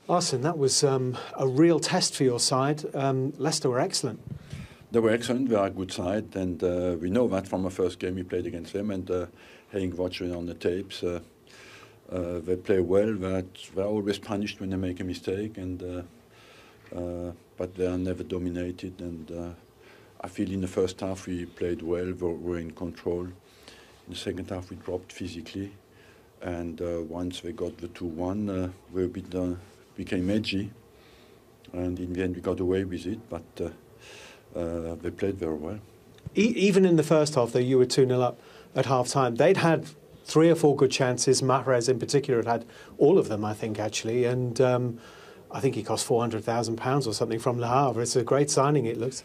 Arsene, that was a real test for your side. Leicester were excellent. They were excellent, they are a good side, and we know that from the first game we played against them, and having watched it on the tapes, they play well, they're always punished when they make a mistake, and but they are never dominated, and I feel in the first half we played well, we were in control. In the second half we dropped physically, and once they got the 2-1, we a bit, became edgy, and in the end we got away with it, but they played very well. Even in the first half, though, you were 2-0 up at half-time. They'd had 3 or 4 good chances. Mahrez in particular had all of them, I think, actually, and I think he cost £400,000 or something from Le Havre. It's a great signing, it looks.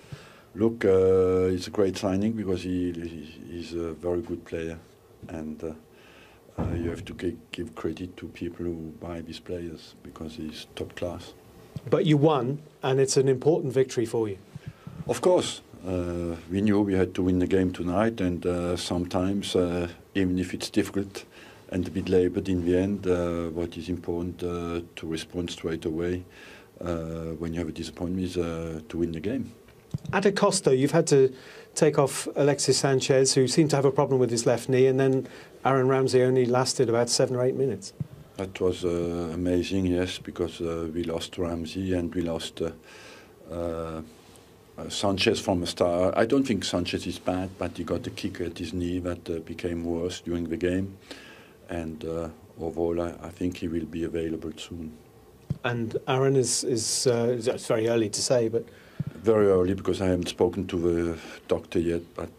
Look, it's a great signing because he's a very good player, and you have to give credit to people who buy these players because he's top class. But you won, and it's an important victory for you. Of course. We knew we had to win the game tonight, and sometimes, even if it's difficult and a bit laboured in the end, what is important to respond straight away when you have a disappointment is to win the game. At a cost, though, you've had to take off Alexis Sanchez, who seemed to have a problem with his left knee, and then Aaron Ramsey only lasted about 7 or 8 minutes. That was amazing, yes, because we lost Ramsey and we lost Sanchez from the start. I don't think Sanchez is bad, but he got a kick at his knee that became worse during the game. And overall, I think he will be available soon. And Aaron is it's very early to say, but... Very early, because I haven't spoken to the doctor yet, but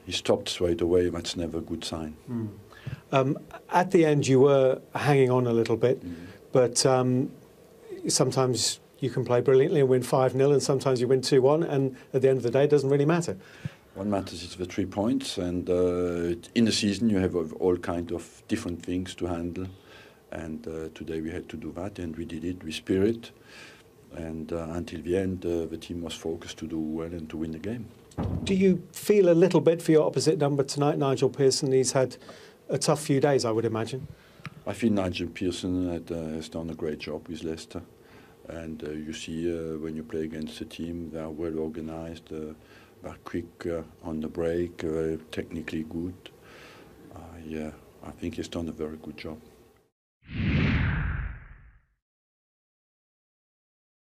he stopped straight away. That's never a good sign. At the end, you were hanging on a little bit, but sometimes you can play brilliantly and win 5-0, and sometimes you win 2-1, and at the end of the day, it doesn't really matter. What matters is the 3 points, and in the season you have all kinds of different things to handle, and today we had to do that, and we did it with spirit, and until the end the team was focused to do well and to win the game. Do you feel a little bit for your opposite number tonight, Nigel Pearson? He's had a tough few days, I would imagine. I feel Nigel Pearson has done a great job with Leicester, and you see when you play against a team, they are well organised, they're quick on the break, technically good. Yeah, I think he's done a very good job.